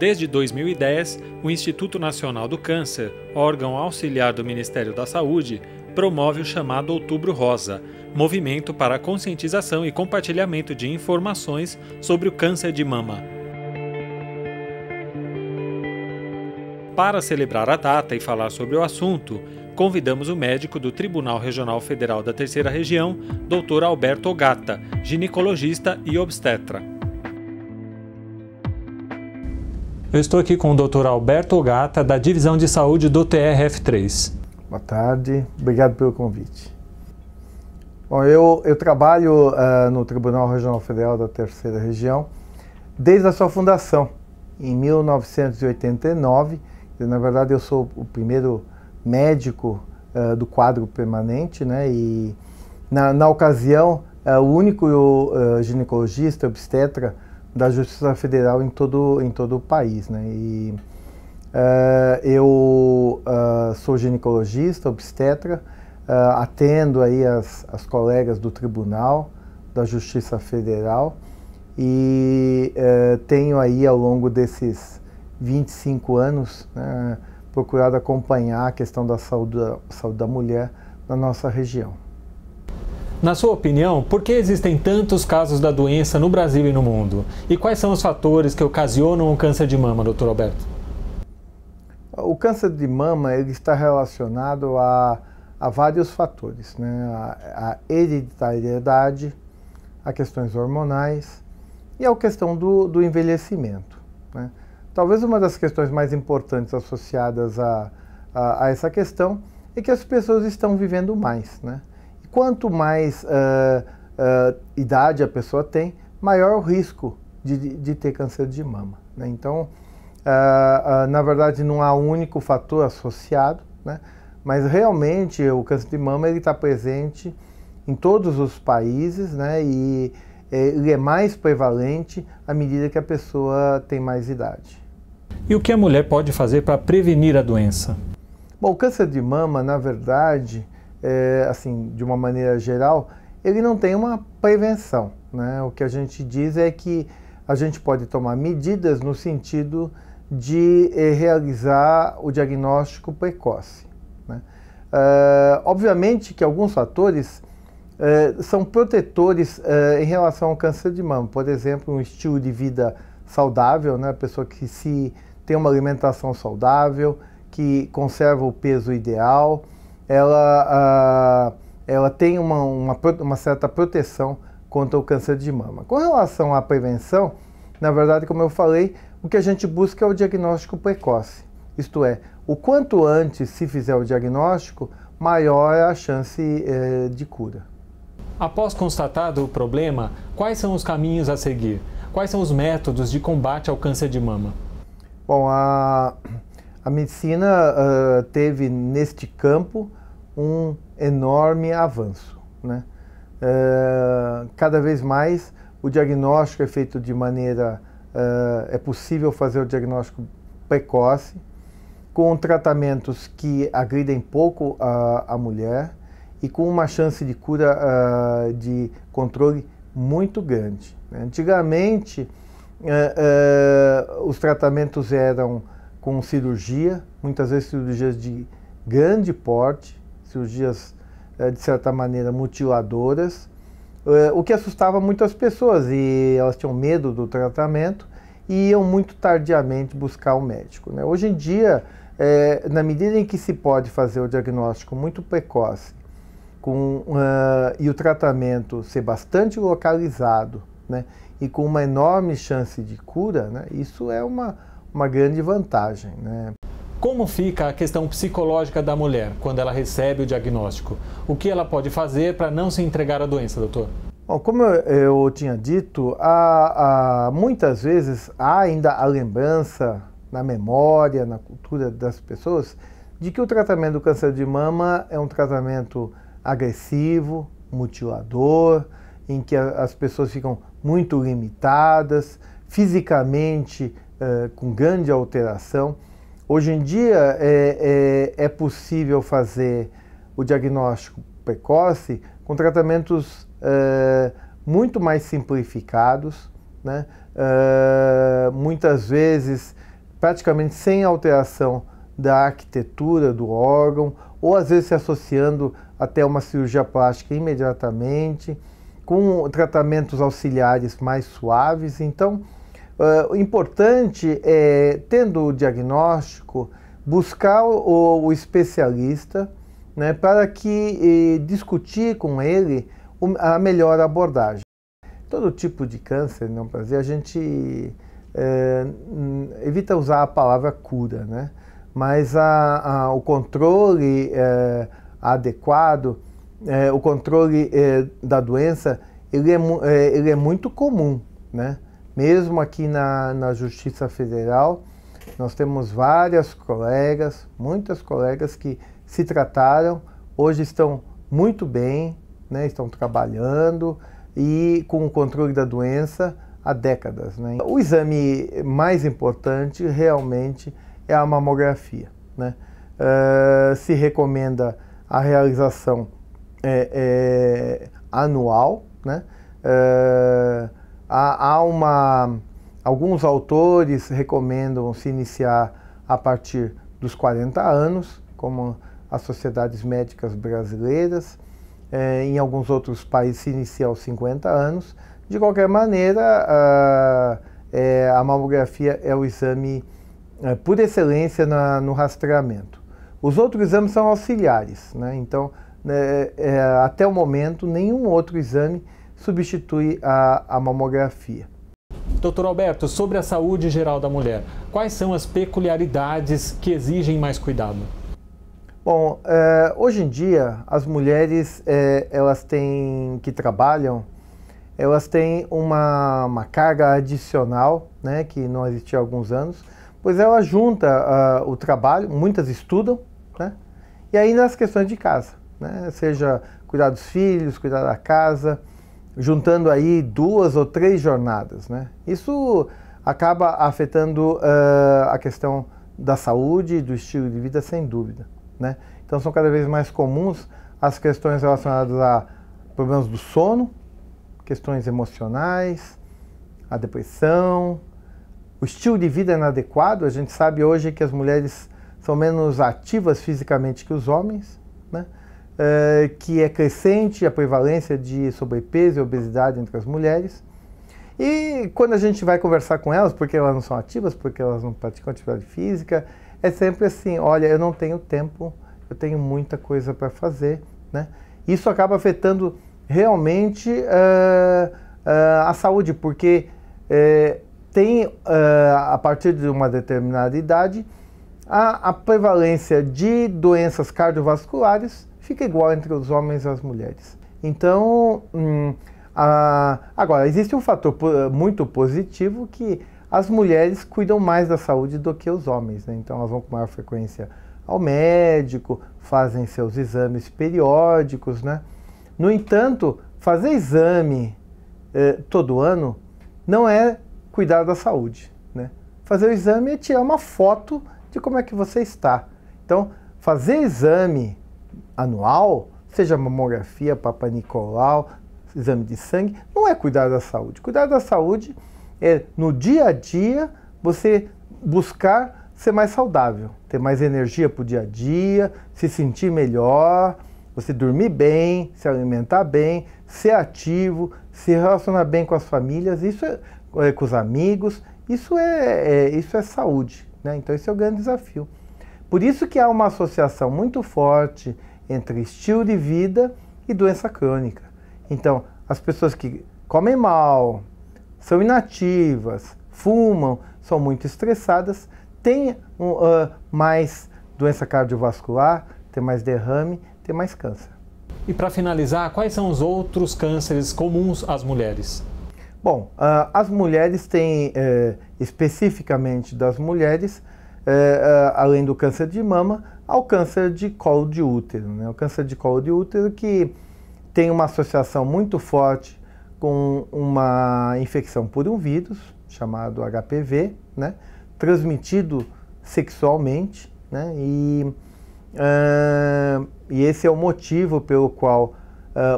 Desde 2010, o Instituto Nacional do Câncer, órgão auxiliar do Ministério da Saúde, promove o chamado Outubro Rosa, movimento para a conscientização e compartilhamento de informações sobre o câncer de mama. Para celebrar a data e falar sobre o assunto, convidamos o médico do Tribunal Regional Federal da Terceira Região, Dr. Alberto Ogata, ginecologista e obstetra. Eu estou aqui com o Dr. Alberto Ogata, da Divisão de Saúde do TRF3. Boa tarde, obrigado pelo convite. Bom, eu trabalho no Tribunal Regional Federal da Terceira Região desde a sua fundação, em 1989. Na verdade, eu sou o primeiro médico do quadro permanente, né? E na ocasião, o único ginecologista obstetra da Justiça Federal em todo o país, né? E eu sou ginecologista, obstetra, atendo aí as colegas do Tribunal da Justiça Federal e tenho aí ao longo desses 25 anos, né, procurado acompanhar a questão da saúde da mulher na nossa região. Na sua opinião, por que existem tantos casos da doença no Brasil e no mundo? E quais são os fatores que ocasionam o câncer de mama, Dr. Alberto? O câncer de mama ele está relacionado a vários fatores, né? A hereditariedade, a questões hormonais e a questão do envelhecimento, né? Talvez uma das questões mais importantes associadas a essa questão é que as pessoas estão vivendo mais, né? E quanto mais idade a pessoa tem, maior o risco de ter câncer de mama, né? Então, na verdade, não há um único fator associado, né? Mas realmente o câncer de mama está presente em todos os países, né? E ele é mais prevalente à medida que a pessoa tem mais idade. E o que a mulher pode fazer para prevenir a doença? Bom, o câncer de mama, na verdade, assim, de uma maneira geral, ele não tem uma prevenção, né? O que a gente diz é que a gente pode tomar medidas no sentido de realizar o diagnóstico precoce, né? Obviamente que alguns fatores são protetores em relação ao câncer de mama. Por exemplo, um estilo de vida saudável, né? A pessoa que tem uma alimentação saudável, que conserva o peso ideal, ela tem uma certa proteção contra o câncer de mama. Com relação à prevenção, na verdade, como eu falei, o que a gente busca é o diagnóstico precoce. Isto é, o quanto antes se fizer o diagnóstico, maior é a chance de cura. Após constatado o problema, quais são os caminhos a seguir? Quais são os métodos de combate ao câncer de mama? Bom, a medicina teve neste campo um enorme avanço, né? Cada vez mais o diagnóstico é feito de maneira... é possível fazer o diagnóstico precoce, com tratamentos que agridem pouco a mulher e com uma chance de cura, de controle muito grande. Antigamente, os tratamentos eram com cirurgia, muitas vezes cirurgias de grande porte, cirurgias de certa maneira mutiladoras, o que assustava muitas pessoas e elas tinham medo do tratamento e iam muito tardiamente buscar o médico, né? Hoje em dia, na medida em que se pode fazer o diagnóstico muito precoce e o tratamento ser bastante localizado, né? E com uma enorme chance de cura, né? Isso é uma grande vantagem, né? Como fica a questão psicológica da mulher quando ela recebe o diagnóstico? O que ela pode fazer para não se entregar à doença, doutor? Bom, como eu tinha dito, muitas vezes há ainda a lembrança na memória, na cultura das pessoas, de que o tratamento do câncer de mama é um tratamento agressivo, mutilador, em que as pessoas ficam muito limitadas, fisicamente com grande alteração. Hoje em dia é possível fazer o diagnóstico precoce com tratamentos muito mais simplificados, né? Muitas vezes praticamente sem alteração da arquitetura do órgão, ou às vezes se associando até uma cirurgia plástica imediatamente, com tratamentos auxiliares mais suaves. Então, o importante é, tendo o diagnóstico, buscar o especialista, né, para que discutir com ele a melhor abordagem. Todo tipo de câncer, não prazer, a gente evita usar a palavra cura, né? Mas o controle adequado, o controle da doença, ele é muito comum, né? Mesmo aqui na Justiça Federal, nós temos muitas colegas que se trataram, hoje estão muito bem, né? Estão trabalhando e com o controle da doença há décadas, né? O exame mais importante realmente é a mamografia, né? Se recomenda a realização anual, né? Alguns autores recomendam se iniciar a partir dos 40 anos, como as sociedades médicas brasileiras. Em alguns outros países se inicia aos 50 anos. De qualquer maneira, a mamografia é o exame por excelência no rastreamento. Os outros exames são auxiliares, né? Então, até o momento, nenhum outro exame substitui a mamografia. Doutor Alberto, sobre a saúde geral da mulher, quais são as peculiaridades que exigem mais cuidado? Bom, hoje em dia, as mulheres que trabalham, elas têm uma carga adicional, né, que não existia há alguns anos, pois ela junta o trabalho, muitas estudam, né, e ainda as questões de casa, né, seja cuidar dos filhos, cuidar da casa, juntando aí 2 ou 3 jornadas, né. Isso acaba afetando a questão da saúde e do estilo de vida, sem dúvida, né. Então são cada vez mais comuns as questões relacionadas a problemas do sono, questões emocionais, a depressão, o estilo de vida inadequado. A gente sabe hoje que as mulheres são menos ativas fisicamente que os homens, né? Que é crescente a prevalência de sobrepeso e obesidade entre as mulheres. E quando a gente vai conversar com elas, porque elas não são ativas, porque elas não praticam atividade física, é sempre assim: olha, eu não tenho tempo, eu tenho muita coisa para fazer, né? Isso acaba afetando realmente a saúde, porque a partir de uma determinada idade, a prevalência de doenças cardiovasculares fica igual entre os homens e as mulheres. Então, agora, existe um fator muito positivo, que as mulheres cuidam mais da saúde do que os homens, né? Então, elas vão com maior frequência ao médico, fazem seus exames periódicos, né? No entanto, fazer exame todo ano não é cuidar da saúde, né? Fazer o exame é tirar uma foto de como é que você está. Então, fazer exame anual, seja mamografia, Papa Nicolau, exame de sangue, não é cuidar da saúde. Cuidar da saúde é, no dia a dia, você buscar ser mais saudável, ter mais energia para o dia a dia, se sentir melhor, você dormir bem, se alimentar bem, ser ativo, se relacionar bem com as famílias, com os amigos, isso é saúde, né? Então esse é o grande desafio. Por isso que há uma associação muito forte entre estilo de vida e doença crônica. Então, as pessoas que comem mal, são inativas, fumam, são muito estressadas, têm mais doença cardiovascular, tem mais derrame, tem mais câncer. E para finalizar, quais são os outros cânceres comuns às mulheres? Bom, as mulheres têm, especificamente das mulheres, além do câncer de mama, ao câncer de colo de útero, né? O câncer de colo de útero que tem uma associação muito forte com uma infecção por um vírus, chamado HPV, né? Transmitido sexualmente, né? E esse é o motivo pelo qual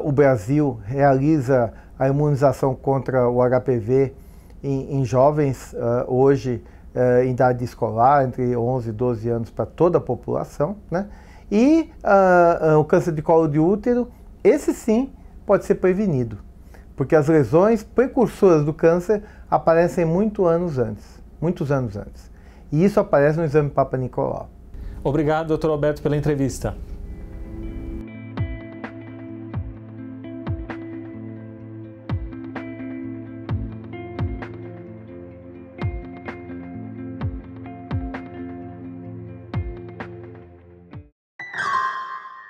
o Brasil realiza a imunização contra o HPV em jovens hoje em idade escolar, entre 11 e 12 anos para toda a população, né? E o câncer de colo de útero, esse sim pode ser prevenido, porque as lesões precursoras do câncer aparecem muitos anos antes. E isso aparece no exame Papa Nicolau. Obrigado, Dr. Alberto, pela entrevista.